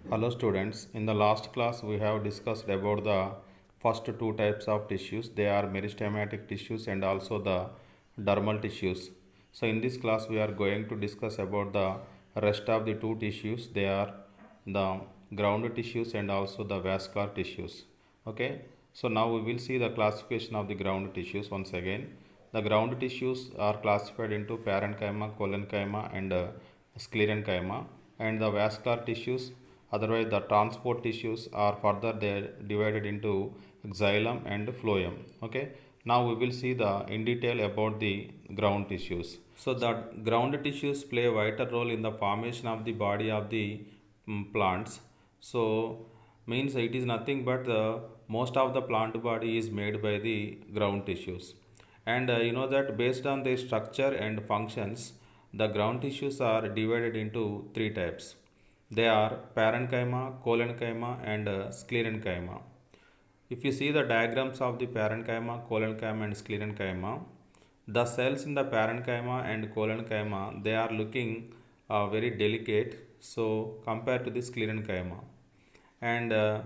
Hello students, in the last class we have discussed about the first two types of tissues. They are meristematic tissues and also the dermal tissues. So in this class we are going to discuss about the rest of the two tissues. They are the ground tissues and also the vascular tissues. Okay, so now we will see the classification of the ground tissues once again. The ground tissues are classified into parenchyma, collenchyma and sclerenchyma, and the vascular tissues, otherwise the transport tissues, are further they divided into xylem and phloem. Okay, now we will see the in detail about the ground tissues. So the ground tissues play a vital role in the formation of the body of the plants. So means it is nothing but the most of the plant body is made by the ground tissues. And you know that based on their structure and functions, the ground tissues are divided into three types. They are parenchyma, collenchyma, and sclerenchyma. If you see the diagrams of the parenchyma, collenchyma, and sclerenchyma, the cells in the parenchyma and collenchyma, they are looking very delicate. So compared to the sclerenchyma, and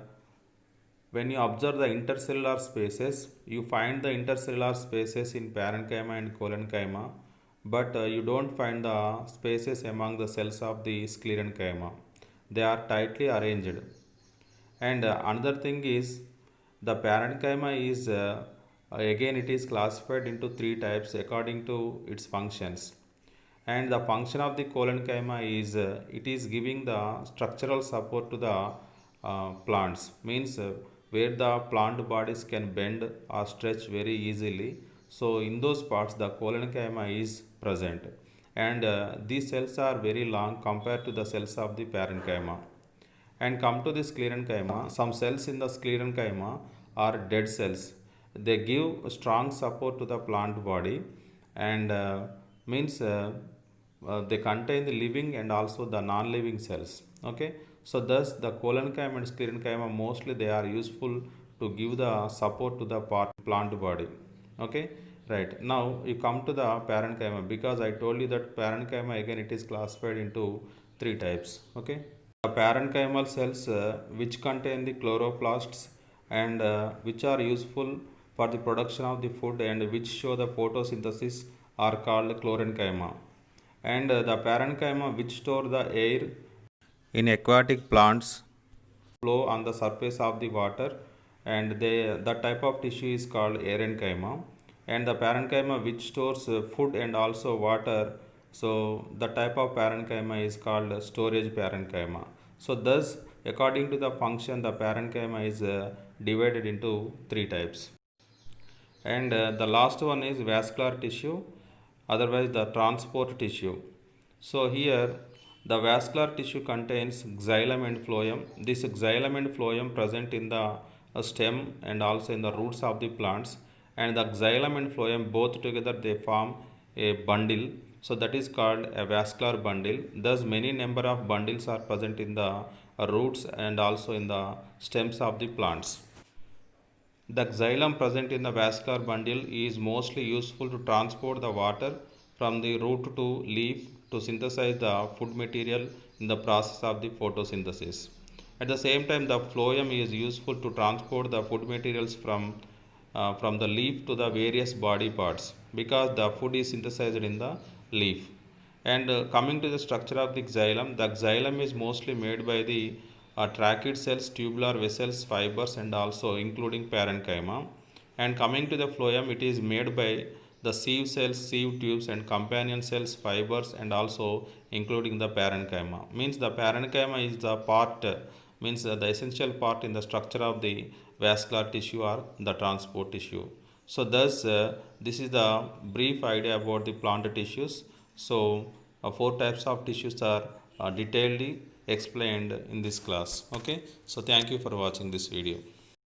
when you observe the intercellular spaces, you find the intercellular spaces in parenchyma and collenchyma, but you don't find the spaces among the cells of the sclerenchyma. They are tightly arranged. And another thing is the parenchyma is again it is classified into three types according to its functions. And the function of the collenchyma is it is giving the structural support to the plants, means where the plant bodies can bend or stretch very easily. So in those parts the collenchyma is present, and these cells are very long compared to the cells of the parenchyma. And come to the sclerenchyma, some cells in the sclerenchyma are dead cells. They give strong support to the plant body, and means they contain the living and also the non-living cells. Okay, so thus the collenchyma and sclerenchyma mostly they are useful to give the support to the plant body. Okay, right. Now you come to the parenchyma, because I told you that parenchyma again it is classified into three types. Okay, the parenchymal cells which contain the chloroplasts and which are useful for the production of the food and which show the photosynthesis are called chlorenchyma. And the parenchyma which store the air in aquatic plants flow on the surface of the water, and that type of tissue is called parenchyma. And the parenchyma which stores food and also water, so the type of parenchyma is called storage parenchyma. So thus according to the function the parenchyma is divided into three types. And the last one is vascular tissue, otherwise the transport tissue. So here the vascular tissue contains xylem and phloem. This xylem and phloem present in the stem and also in the roots of the plants, and the xylem and phloem both together they form a bundle, so that is called a vascular bundle. Thus many number of bundles are present in the roots and also in the stems of the plants. The xylem present in the vascular bundle is mostly useful to transport the water from the root to leaf to synthesize the food material in the process of the photosynthesis. At the same time, the phloem is useful to transport the food materials from the leaf to the various body parts, because the food is synthesized in the leaf. And coming to the structure of the xylem is mostly made by the trachea cells, tubular vessels, fibers, and also including parenchyma. And coming to the phloem, it is made by the sieve cells, sieve tubes, and companion cells, fibers, and also including the parenchyma. Means the parenchyma is the part, means the essential part in the structure of the vascular tissue or the transport tissue. So thus this is the brief idea about the plant tissues. So four types of tissues are detailedly explained in this class. Okay, so thank you for watching this video.